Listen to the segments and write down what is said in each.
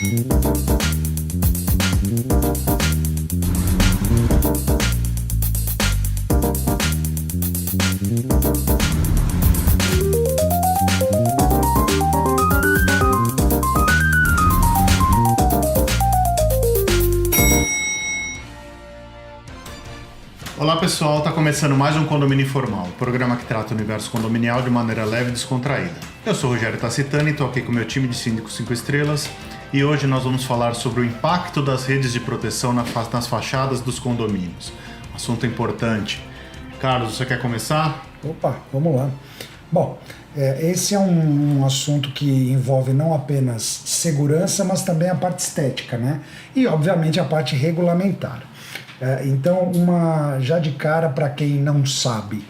Olá pessoal, está começando mais um Condomínio Informal, o programa que trata o universo condominial de maneira leve e descontraída. Eu sou o Rogério Tacitani e estou aqui com o meu time de síndicos 5 estrelas e hoje nós vamos falar sobre o impacto das redes de proteção nas fachadas dos condomínios. Assunto importante. Carlos, você quer começar? Opa, vamos lá. Bom, esse é um assunto que envolve não apenas segurança, mas também a parte estética, né? E obviamente a parte regulamentar. Então, já de cara, para quem não sabe,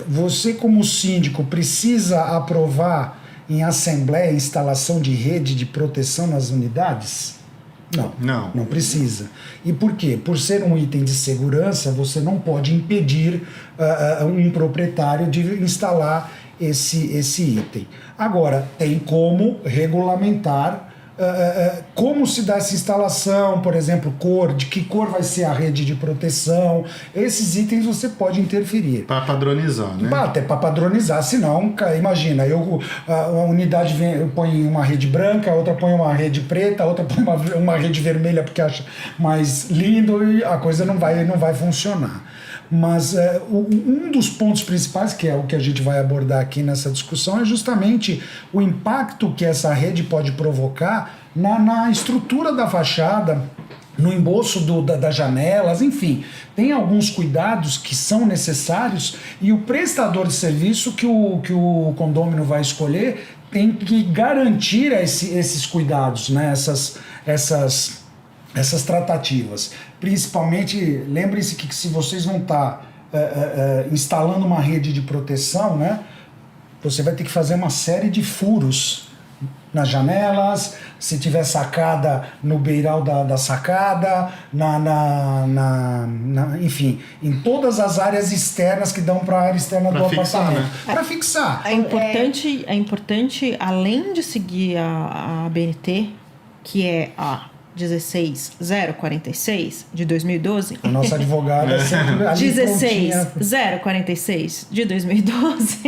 você como síndico precisa aprovar em assembleia a instalação de rede de proteção nas unidades? Não precisa. E por quê? Por ser um item de segurança, você não pode impedir um proprietário de instalar esse item. Agora, tem como regulamentar como se dá essa instalação, por exemplo, de que cor vai ser a rede de proteção. Esses itens você pode interferir. Para padronizar, né? Até para padronizar, senão, imagina, a unidade põe uma rede branca, a outra põe uma rede preta, a outra põe uma rede vermelha porque acha mais lindo e a coisa não vai funcionar. Mas um dos pontos principais, que é o que a gente vai abordar aqui nessa discussão, é justamente o impacto que essa rede pode provocar na estrutura da fachada, no emboço das janelas, enfim. Tem alguns cuidados que são necessários e o prestador de serviço que o condômino vai escolher tem que garantir esses cuidados, né? Essas tratativas. Principalmente, lembrem-se que se vocês vão estar instalando uma rede de proteção, né, você vai ter que fazer uma série de furos nas janelas, se tiver sacada no beiral da sacada, enfim, em todas as áreas externas que dão para a área externa do apartamento. Né? Para fixar. É importante, além de seguir a ABNT, que é a 16046 de 2012. A nossa advogada sempre ali 16046 de 2012.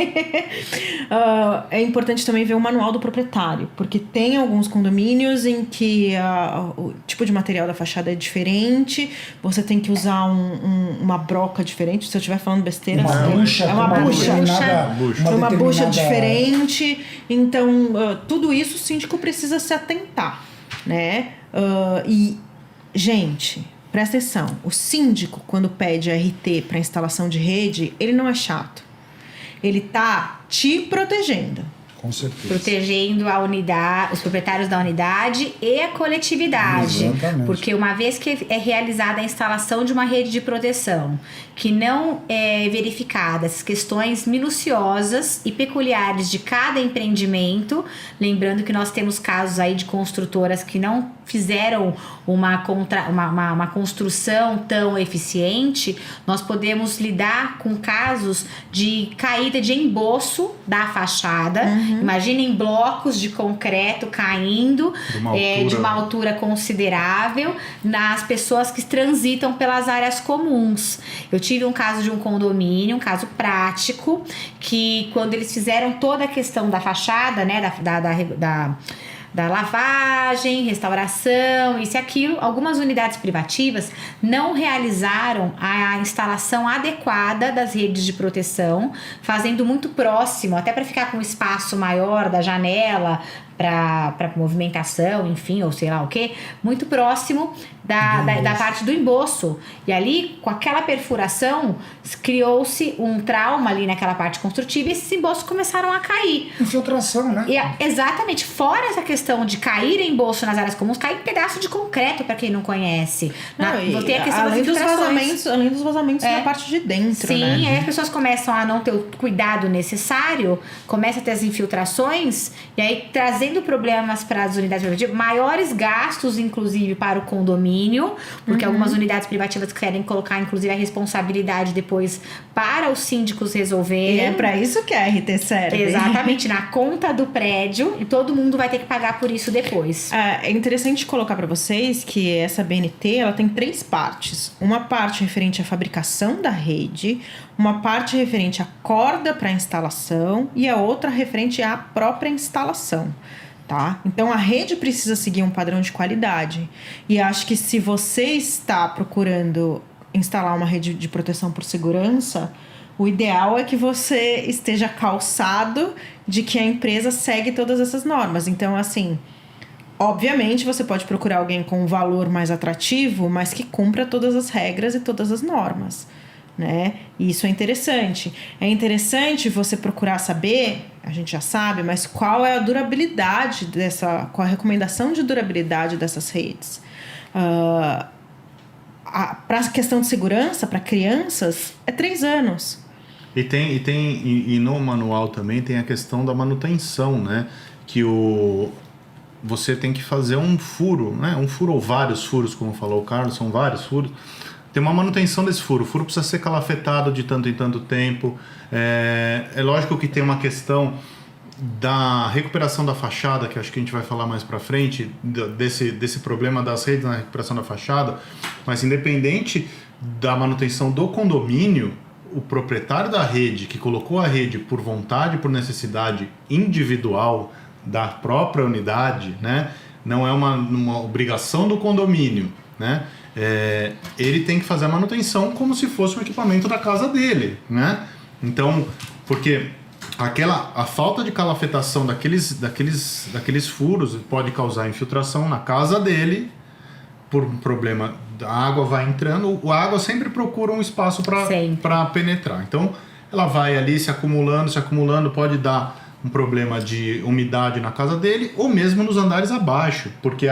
É importante também ver o manual do proprietário, porque tem alguns condomínios em que o tipo de material da fachada é diferente, você tem que usar uma broca diferente. Se eu estiver falando besteira, uma bucha diferente. Então, tudo isso o síndico precisa se atentar, né? Gente, presta atenção, o síndico, quando pede RT para instalação de rede, ele não é chato, ele tá te protegendo. Com certeza. Protegendo a unidade, os proprietários da unidade e a coletividade. Exatamente. Porque uma vez que é realizada a instalação de uma rede de proteção, que não é verificada as questões minuciosas e peculiares de cada empreendimento, lembrando que nós temos casos aí de construtoras que não fizeram uma construção tão eficiente, nós podemos lidar com casos de caída de emboço da fachada. Imaginem blocos de concreto caindo de uma altura considerável nas pessoas que transitam pelas áreas comuns. Eu tive um caso de um condomínio, um caso prático, que quando eles fizeram toda a questão da fachada, né, da lavagem, restauração, isso e aquilo, algumas unidades privativas não realizaram a instalação adequada das redes de proteção, fazendo muito próximo, até para ficar com um espaço maior da janela, para movimentação, enfim, ou sei lá o que, muito próximo da parte do emboço. E ali, com aquela perfuração, criou-se um trauma ali naquela parte construtiva e esses emboços começaram a cair. Infiltração, né? Exatamente. Fora essa questão de cair emboço nas áreas comuns, cair pedaço de concreto, para quem não conhece. Tem a questão além dos vazamentos na parte de dentro, sim, né? aí as pessoas começam a não ter o cuidado necessário, começam a ter as infiltrações, e aí trazer trazendo problemas para as unidades privativas, maiores gastos, inclusive, para o condomínio, porque algumas unidades privativas querem colocar, inclusive, a responsabilidade depois para os síndicos resolverem. E é para isso que a RT serve. Exatamente, na conta do prédio, e todo mundo vai ter que pagar por isso depois. É interessante colocar para vocês que essa BNT ela tem 3 partes. Uma parte referente à fabricação da rede, uma parte referente à corda para instalação e a outra referente à própria instalação. Tá? Então a rede precisa seguir um padrão de qualidade. E acho que se você está procurando instalar uma rede de proteção por segurança, o ideal é que você esteja calçado de que a empresa segue todas essas normas. Então, assim, obviamente você pode procurar alguém com um valor mais atrativo, mas que cumpra todas as regras e todas as normas, né? E isso é interessante. É interessante você procurar saber, a gente já sabe, mas qual é a durabilidade qual a recomendação de durabilidade dessas redes. Para a questão de segurança, para crianças, é 3 anos. E no manual também tem a questão da manutenção, né? Que você tem que fazer um furo, né? Um furo ou vários furos, como falou o Carlos, são vários furos. Tem uma manutenção desse furo. O furo precisa ser calafetado de tanto em tanto tempo. É lógico que tem uma questão da recuperação da fachada, que acho que a gente vai falar mais para frente, desse problema das redes na recuperação da fachada, mas independente da manutenção do condomínio, o proprietário da rede, que colocou a rede por vontade, por necessidade individual da própria unidade, né? Não é uma obrigação do condomínio, né? Ele tem que fazer a manutenção como se fosse um equipamento da casa dele, né? Então, porque a falta de calafetação daqueles furos pode causar infiltração na casa dele por um problema. A água vai entrando, a água sempre procura um espaço para penetrar. Então, ela vai ali se acumulando, pode dar um problema de umidade na casa dele ou mesmo nos andares abaixo, porque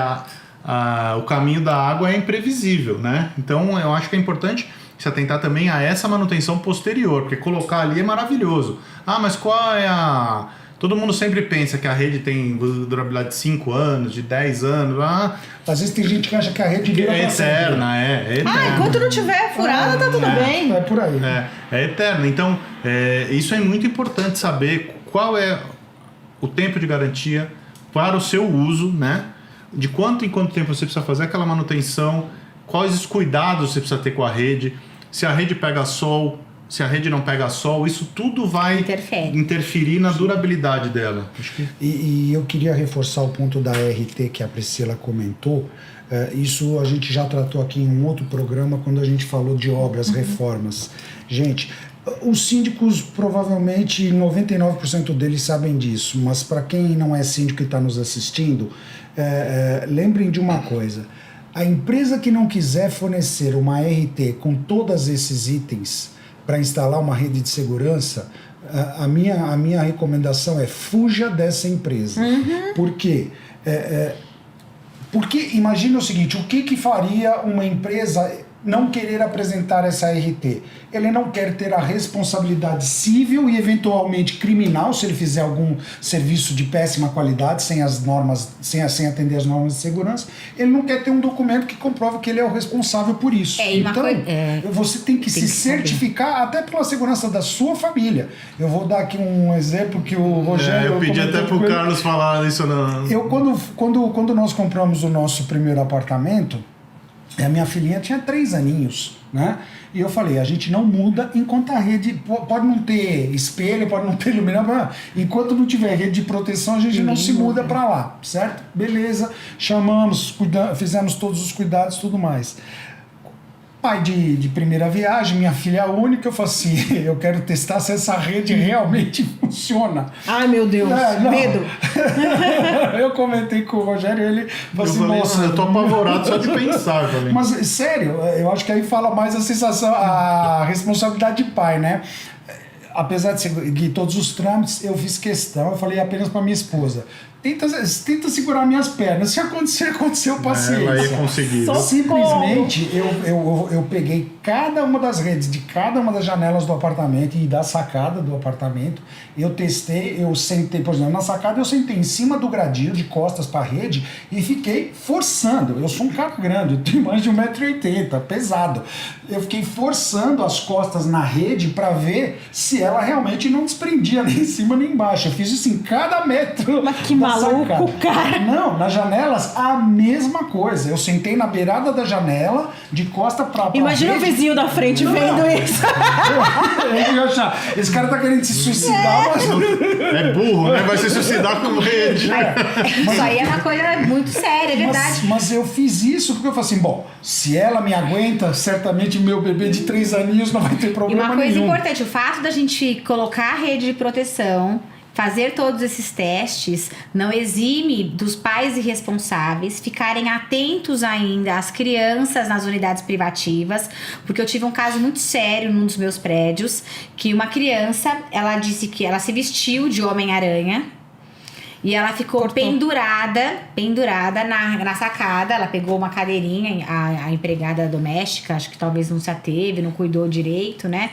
o caminho da água é imprevisível, né? Então, eu acho que é importante se atentar também a essa manutenção posterior, porque colocar ali é maravilhoso. Mas qual é a... Todo mundo sempre pensa que a rede tem durabilidade de 5 anos, de 10 anos. Às vezes tem gente que acha que a rede dura é eterna, é eterna. Enquanto não tiver furada, tá tudo bem. É por aí. É eterna. Então, isso é muito importante saber qual é o tempo de garantia para o seu uso, né? De quanto em quanto tempo você precisa fazer aquela manutenção, quais os cuidados você precisa ter com a rede, se a rede pega sol, se a rede não pega sol, isso tudo vai interferir na durabilidade dela. E eu queria reforçar o ponto da RT que a Priscila comentou. Isso a gente já tratou aqui em um outro programa quando a gente falou de obras, reformas. Gente, os síndicos provavelmente 99% deles sabem disso, mas para quem não é síndico e está nos assistindo, lembrem de uma coisa. A empresa que não quiser fornecer uma RT com todos esses itens para instalar uma rede de segurança, a minha recomendação é fuja dessa empresa. Por quê? Porque imagina o seguinte, o que faria uma empresa não querer apresentar essa RT? Ele não quer ter a responsabilidade civil e eventualmente criminal se ele fizer algum serviço de péssima qualidade sem as normas, sem atender as normas de segurança. Ele não quer ter um documento que comprove que ele é o responsável por isso. Então, você tem que se certificar até pela segurança da sua família. Eu vou dar aqui um exemplo que o Rogério... eu pedi até pro Carlos falar isso. Quando nós compramos o nosso primeiro apartamento, a minha filhinha tinha 3 aninhos, né? E eu falei, a gente não muda enquanto a rede... Pode não ter espelho, pode não ter iluminação. Enquanto não tiver rede de proteção, a gente não se muda para lá, certo? Beleza, chamamos, fizemos todos os cuidados e tudo mais. Pai de primeira viagem, minha filha única, eu falei assim, eu quero testar se essa rede realmente funciona. Ai, meu Deus, medo. Eu comentei com o Rogério, ele falou assim, eu tô apavorado só de pensar. Mas, sério, eu acho que aí fala mais a sensação, a responsabilidade de pai, né? Apesar de seguir todos os trâmites, eu fiz questão, eu falei apenas para minha esposa, tenta segurar minhas pernas. Se acontecer, aconteceu, paciência. Ela ia conseguir. Simplesmente, eu peguei cada uma das redes de cada uma das janelas do apartamento e da sacada do apartamento. Eu testei, eu sentei, por exemplo, na sacada eu sentei em cima do gradil, de costas para a rede, e fiquei forçando. Eu sou um cara grande, eu tenho mais de 1,80 m, pesado. Eu fiquei forçando as costas na rede para ver se ela realmente não desprendia nem em cima nem embaixo. Eu fiz isso em cada metro. Mas que maluco, cara! Não, nas janelas a mesma coisa. Eu sentei na beirada da janela, de costa pra Imagina rede. o vizinho da frente vendo isso. Eu ia achar, esse cara tá querendo se suicidar, mas... É burro, né? Vai se suicidar com rede. Isso aí é uma coisa muito séria, é verdade. Mas eu fiz isso porque eu falei assim, bom, se ela me aguenta, certamente meu bebê de 3 aninhos não vai ter E problema uma coisa nenhum. importante, o fato da gente colocar a rede de proteção, fazer todos esses testes, não exime dos pais irresponsáveis ficarem atentos ainda às crianças nas unidades privativas, porque eu tive um caso muito sério num dos meus prédios, que uma criança, ela disse que ela se vestiu de Homem-Aranha, e ela ficou pendurada na sacada. Ela pegou uma cadeirinha, a empregada doméstica, acho que talvez não se ateve, não cuidou direito, né,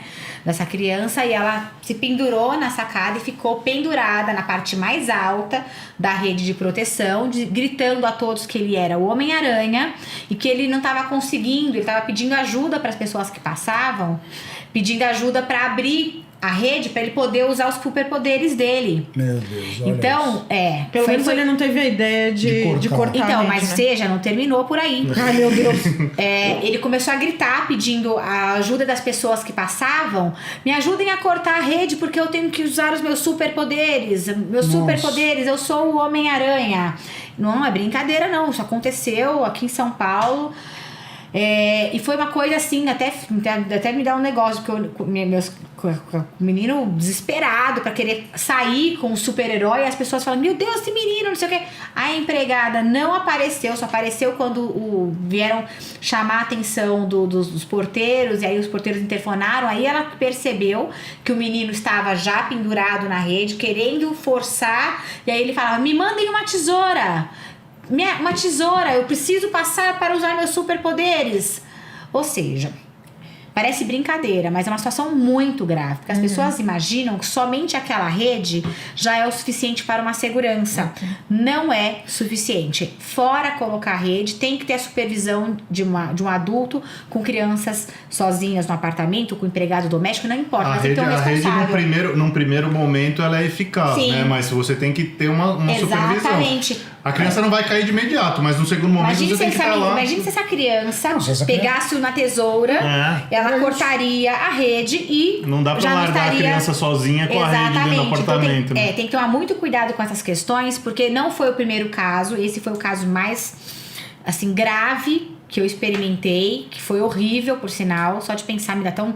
dessa criança. E ela se pendurou na sacada e ficou pendurada na parte mais alta da rede de proteção, gritando a todos que ele era o Homem-Aranha e que ele não estava conseguindo, ele estava pedindo ajuda para as pessoas que passavam, pedindo ajuda para abrir a rede para ele poder usar os superpoderes dele. Meu Deus, olha então, isso. Pelo menos ele não teve a ideia de cortar. Então, a mas rede, né? você já não terminou por aí. Ai, meu Deus. Ele começou a gritar, pedindo a ajuda das pessoas que passavam. Me ajudem a cortar a rede, porque eu tenho que usar os meus superpoderes. Superpoderes, eu sou o Homem-Aranha. Não é brincadeira, não. Isso aconteceu aqui em São Paulo. E foi uma coisa assim, até me dá um negócio, porque o menino desesperado pra querer sair com o super-herói, e as pessoas falam, meu Deus, esse menino, não sei o que. A empregada não apareceu, só apareceu quando vieram chamar a atenção dos porteiros, e aí os porteiros interfonaram, aí ela percebeu que o menino estava já pendurado na rede, querendo forçar, e aí ele falava, me mandem uma tesoura, eu preciso passar para usar meus superpoderes. Ou seja, parece brincadeira, mas é uma situação muito grave, porque as pessoas imaginam que somente aquela rede já é o suficiente para uma segurança. Não é suficiente. Fora colocar a rede, tem que ter a supervisão de um adulto com crianças sozinhas no apartamento, com empregado doméstico, não importa, mas tem que ter um responsável. A rede num primeiro momento ela é eficaz, né? Mas você tem que ter uma supervisão. Exatamente. A criança não vai cair de imediato, mas no segundo momento você tem que estar lá. Imagina se essa criança pegasse uma tesoura, ela cortaria a rede e não dá pra largar a criança sozinha com a rede dentro do apartamento. Então, tem que tomar muito cuidado com essas questões, porque não foi o primeiro caso, esse foi o caso mais assim grave que eu experimentei, que foi horrível, por sinal, só de pensar me dá tão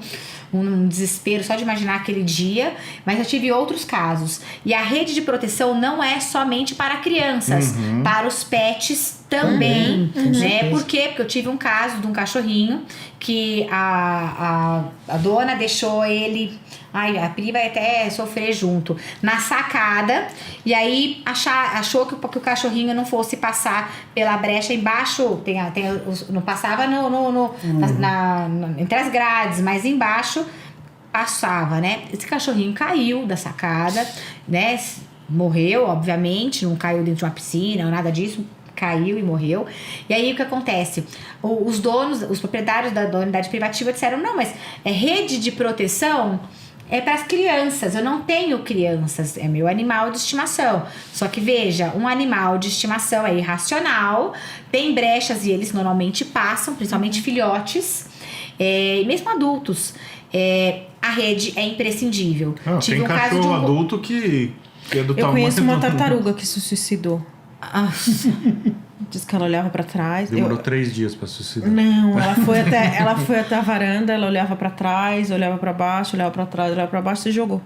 um desespero só de imaginar aquele dia, mas eu tive outros casos. E a rede de proteção não é somente para crianças, para os pets também, né? Por quê? Porque eu tive um caso de um cachorrinho que a dona deixou ele... Ai, a Pri vai até sofrer junto. Na sacada. E aí achou que o cachorrinho não fosse passar pela brecha embaixo. Não passava entre as grades, mas embaixo passava, né? Esse cachorrinho caiu da sacada, né? Morreu, obviamente. Não caiu dentro de uma piscina ou nada disso. Caiu e morreu. E aí o que acontece? Os donos, os proprietários da unidade privativa disseram: não, mas é rede de proteção. É para as crianças, eu não tenho crianças, é meu animal de estimação. Só que veja, um animal de estimação é irracional, tem brechas e eles normalmente passam, principalmente filhotes, e mesmo adultos. A rede é imprescindível. Tive um caso de adulto que é do tamanho. Eu conheço uma tartaruga que se suicidou. Diz que ela olhava pra trás. Demorou 3 dias pra suicidar. Não, ela foi até a varanda, ela olhava pra trás, olhava pra baixo, olhava pra trás, olhava pra baixo e se jogou.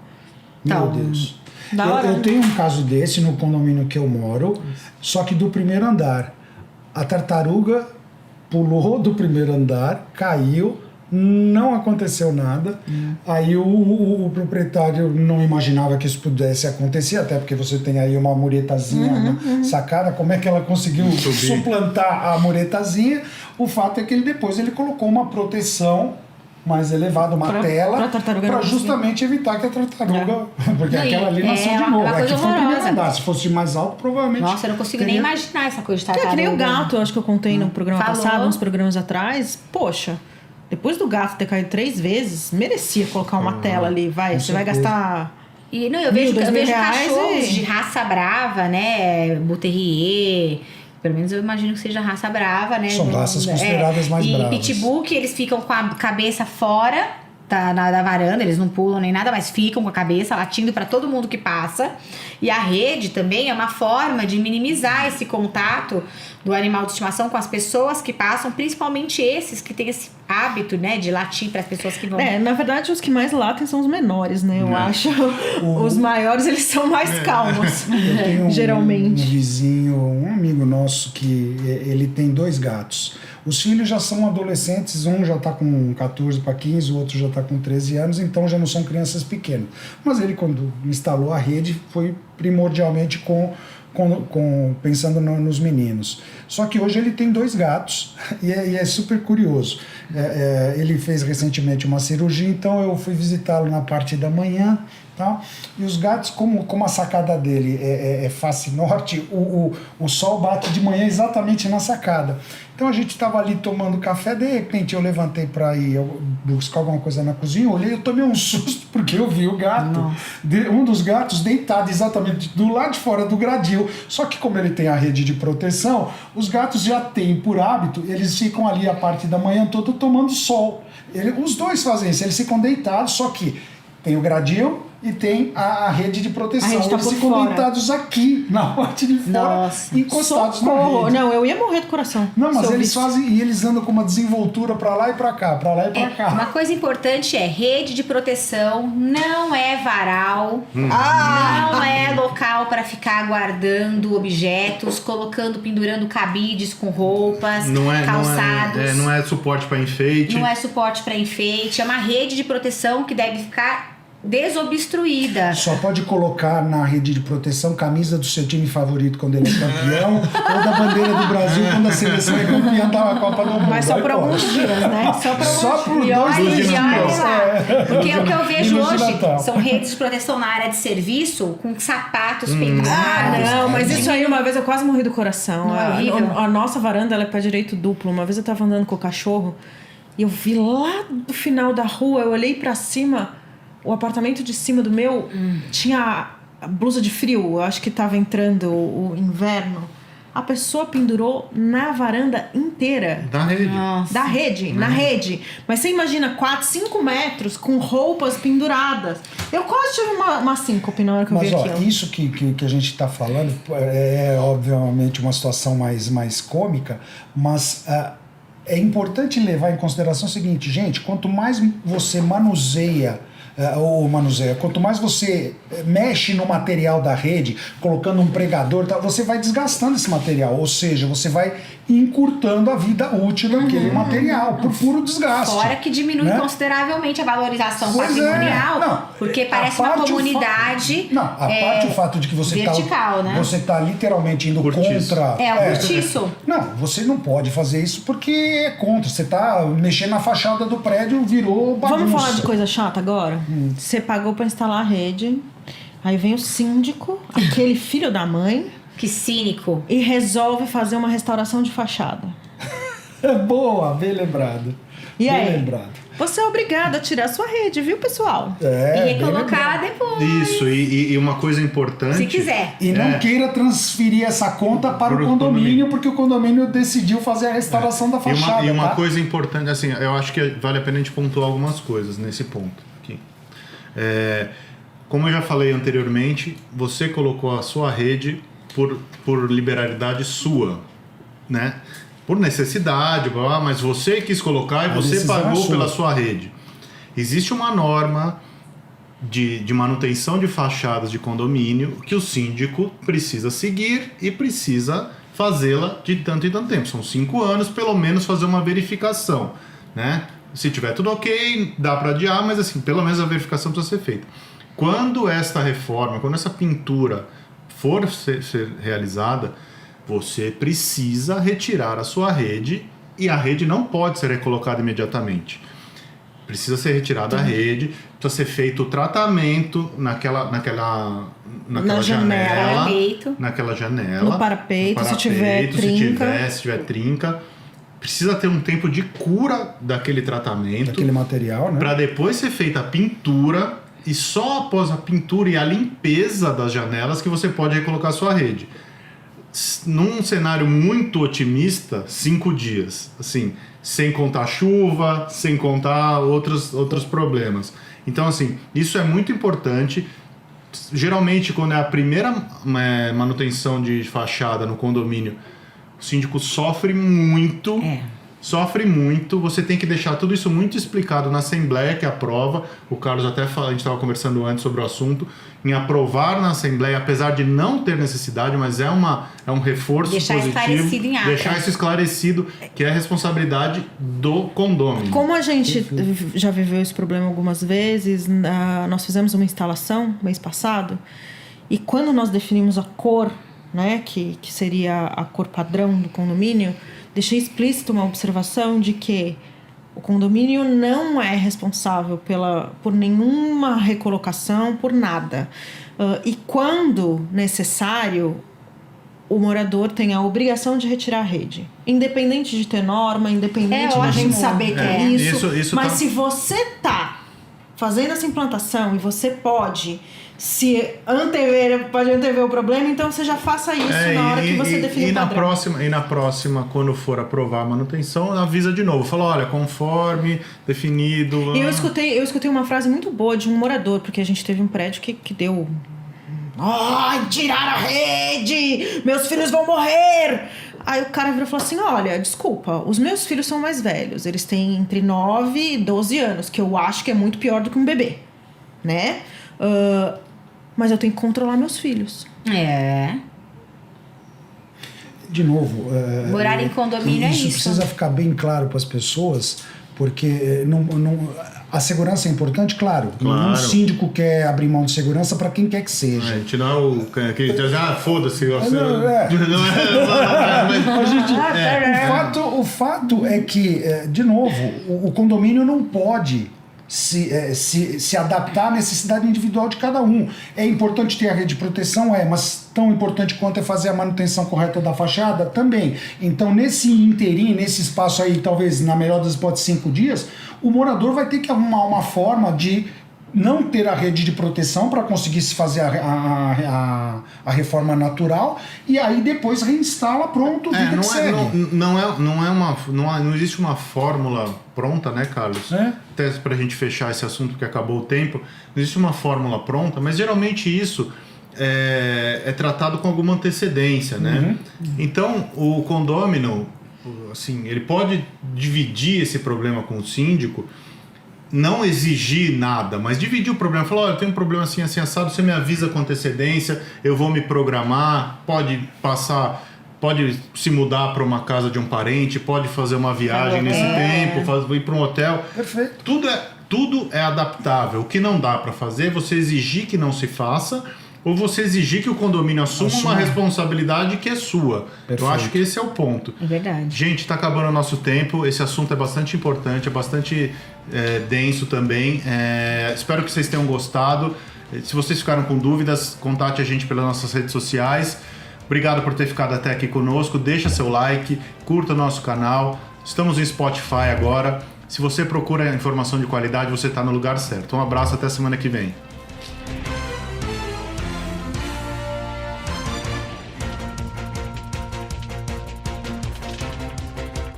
Meu Deus. Eu tenho um caso desse no condomínio que eu moro, só que do primeiro andar. A tartaruga pulou do primeiro andar, caiu, não aconteceu nada. Aí o proprietário não imaginava que isso pudesse acontecer, até porque você tem aí uma muretazinha na sacada. Como é que ela conseguiu suplantar a muretazinha? O fato é que depois ele colocou uma proteção mais elevada, uma tela, para justamente evitar que a tartaruga... Porque aquela ali nasceu de novo. Aqui foi o primeiro andar. Se fosse mais alto, provavelmente... Nossa, eu não consigo nem imaginar essa coisa de tartaruga. É que nem o gato, eu acho que eu contei no programa Falou. passado, uns programas atrás. Poxa, depois do gato ter caído 3 vezes, merecia colocar uma tela ali. Você vai gastar... E não, eu vejo R$1.000 cachorros de raça brava, né? Bull-Terrier... Pelo menos eu imagino que seja raça brava, né? São raças consideradas mais bravas. E pitbull, que eles ficam com a cabeça fora da varanda, eles não pulam nem nada, mas ficam com a cabeça latindo para todo mundo que passa. E a rede também é uma forma de minimizar esse contato do animal de estimação com as pessoas que passam, principalmente esses que têm esse hábito, né, de latir para as pessoas que vão... Na verdade, os que mais latem são os menores, né? Eu acho. Os maiores, eles são mais calmos, Eu tenho geralmente. um vizinho, um amigo nosso, que ele tem 2 gatos. Os filhos já são adolescentes, um já está com 14 para 15, o outro já está com 13 anos, então já não são crianças pequenas. Mas ele, quando instalou a rede, foi primordialmente pensando nos meninos. Só que hoje ele tem 2 gatos e é super curioso. Ele fez recentemente uma cirurgia, então eu fui visitá-lo na parte da manhã. Tá? E os gatos, como a sacada dele é face norte, o sol bate de manhã exatamente na sacada. Então a gente estava ali tomando café, de repente eu levantei para ir buscar alguma coisa na cozinha, olhei, eu tomei um susto porque eu vi o gato, um dos gatos deitado exatamente do lado de fora do gradil. Só que como ele tem a rede de proteção, os gatos já têm por hábito, eles ficam ali a parte da manhã toda tomando sol. Os dois fazem isso, eles ficam deitados, só que tem o gradil e tem a rede de proteção. Eles ficam deitados aqui, na parte de fora, encostados na rede. Não, eu ia morrer do coração. Não, mas eles fazem, e eles andam com uma desenvoltura pra lá e pra cá, pra lá e pra cá. Uma coisa importante é rede de proteção, não é varal, não é local para ficar guardando objetos, pendurando cabides com roupas, calçados. Não é suporte para enfeite. Não é suporte para enfeite, é uma rede de proteção que deve ficar desobstruída. Só pode colocar na rede de proteção camisa do seu time favorito quando ele é campeão ou da bandeira do Brasil quando a seleção é campeã da Copa do Mundo. Mas só por alguns dias, né? Só por 2 dias. Porque o que eu vejo hoje são redes de proteção na área de serviço com sapatos pendurados. Não, mas isso aí uma vez eu quase morri do coração. Não é horrível? A nossa varanda ela é pé direito duplo. Uma vez eu tava andando com o cachorro e eu vi lá do final da rua, eu olhei pra cima. O apartamento de cima do meu tinha a blusa de frio, eu acho que estava entrando o inverno. A pessoa pendurou na varanda inteira. Da rede. Nossa. Da rede, na rede. Mas você imagina 4, 5 metros com roupas penduradas. Eu quase tive uma síncope na hora que eu vi aquilo. Mas isso que a gente está falando é obviamente uma situação mais cômica, mas... é importante levar em consideração o seguinte, gente, quanto mais você quanto mais você mexe no material da rede, colocando um pregador, você vai desgastando esse material, ou seja, você vai encurtando a vida útil daquele material, por puro desgaste. Fora que diminui consideravelmente a valorização patrimonial, porque parece uma comunidade o fato de que você vertical, né? Você está literalmente indo cortiço. contra... o cortiço. Não, você não pode fazer isso porque é contra. Você está mexendo na fachada do prédio, virou bagunça. Vamos falar de coisa chata agora? Você pagou para instalar a rede, aí vem o síndico, aquele filho da mãe... Que cínico. E resolve fazer uma restauração de fachada. Boa, bem lembrado. E bem aí? lembrado. Você é obrigado a tirar sua rede, viu, pessoal? E recolocar depois. Isso, e uma coisa importante... Se quiser. E não queira transferir essa conta para o condomínio, porque o condomínio decidiu fazer a restauração da fachada. E uma coisa importante, assim, eu acho que vale a pena a gente pontuar algumas coisas nesse ponto aqui. Como eu já falei anteriormente, você colocou a sua rede por liberalidade sua, né? Por necessidade, mas você quis colocar e você pagou pela sua rede. Existe uma norma de manutenção de fachadas de condomínio que o síndico precisa seguir e precisa fazê-la de tanto em tanto tempo. São 5 anos, pelo menos, fazer uma verificação, né? Se tiver tudo ok, dá para adiar, mas assim, pelo menos a verificação precisa ser feita. Quando esta reforma, quando essa pintura for ser realizada, você precisa retirar a sua rede e a rede não pode ser recolocada imediatamente. Precisa ser retirada a rede, precisa ser feito o tratamento naquela janela, naquela janela, no parapeito, se tiver trinca. Precisa ter um tempo de cura daquele tratamento, daquele material, né? Para depois ser feita a pintura, e só após a pintura e a limpeza das janelas que você pode recolocar a sua rede. Num cenário muito otimista, 5 dias, assim, sem contar chuva, sem contar outros problemas. Então, assim, isso é muito importante. Geralmente, quando é a primeira manutenção de fachada no condomínio, o síndico sofre muito. Você tem que deixar tudo isso muito explicado na assembleia que aprova. O Carlos até a gente estava conversando antes sobre o assunto, em aprovar na assembleia, apesar de não ter necessidade, mas é um reforço positivo. Esclarecido em ata. Deixar isso esclarecido, que é a responsabilidade do condômino. Como a gente já viveu esse problema algumas vezes, nós fizemos uma instalação mês passado, e quando nós definimos a cor, né, que seria a cor padrão do condomínio, deixei explícito uma observação de que o condomínio não é responsável por nenhuma recolocação, por nada. E quando necessário, o morador tem a obrigação de retirar a rede. Independente de ter norma, independente da gente saber que é isso. Mas se você está fazendo essa implantação e você pode antever o problema, então você já faça isso na hora que você definir o padrão. Na próxima, quando for aprovar a manutenção, avisa de novo. Fala, olha, conforme definido... Eu escutei uma frase muito boa de um morador, porque a gente teve um prédio que deu... Ai, tiraram a rede! Meus filhos vão morrer! Aí o cara virou e falou assim, olha, desculpa, os meus filhos são mais velhos. Eles têm entre 9 e 12 anos, que eu acho que é muito pior do que um bebê, né? Mas eu tenho que controlar meus filhos. De novo... morar em condomínio é isso. Isso precisa ficar bem claro para as pessoas, porque a segurança é importante, claro. Nenhum síndico quer abrir mão de segurança para quem quer que seja. A gente não é o que diz, foda-se. O fato é que, de novo, o condomínio não pode se adaptar à necessidade individual de cada um. É importante ter a rede de proteção, mas tão importante quanto é fazer a manutenção correta da fachada também. Então, nesse inteirinho, nesse espaço aí, talvez na melhor das hipóteses 5 dias, o morador vai ter que arrumar uma forma de não ter a rede de proteção para conseguir se fazer a reforma natural, e aí depois reinstala, pronto, vida que segue. Não existe uma fórmula pronta, né, Carlos? Até para a gente fechar esse assunto, porque acabou o tempo, não existe uma fórmula pronta, mas geralmente isso é tratado com alguma antecedência, né? Então, o condômino, assim, ele pode dividir esse problema com o síndico, não exigir nada, mas dividir o problema. Falar, olha, eu tenho um problema assim, assim, assado, você me avisa com antecedência, eu vou me programar, pode se mudar para uma casa de um parente, pode fazer uma viagem nesse tempo, ir para um hotel. Perfeito. Tudo é adaptável. O que não dá para fazer é você exigir que não se faça, ou você exigir que o condomínio assuma uma responsabilidade que é sua. Perfeito. Eu acho que esse é o ponto. É verdade. Gente, está acabando o nosso tempo. Esse assunto é bastante importante, é bastante denso também. Espero que vocês tenham gostado. Se vocês ficaram com dúvidas, contate a gente pelas nossas redes sociais. Obrigado por ter ficado até aqui conosco. Deixa seu like, curta o nosso canal. Estamos no Spotify agora. Se você procura informação de qualidade, você está no lugar certo. Um abraço, até semana que vem.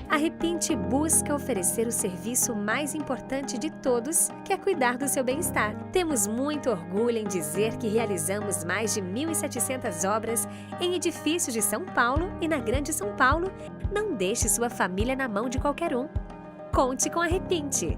A Repinte busca oferecer o serviço mais importante de todos, que é cuidar do seu bem-estar. Temos muito orgulho em dizer que realizamos mais de 1.700 obras em edifícios de São Paulo e na Grande São Paulo. Não deixe sua família na mão de qualquer um. Conte com a Repinte.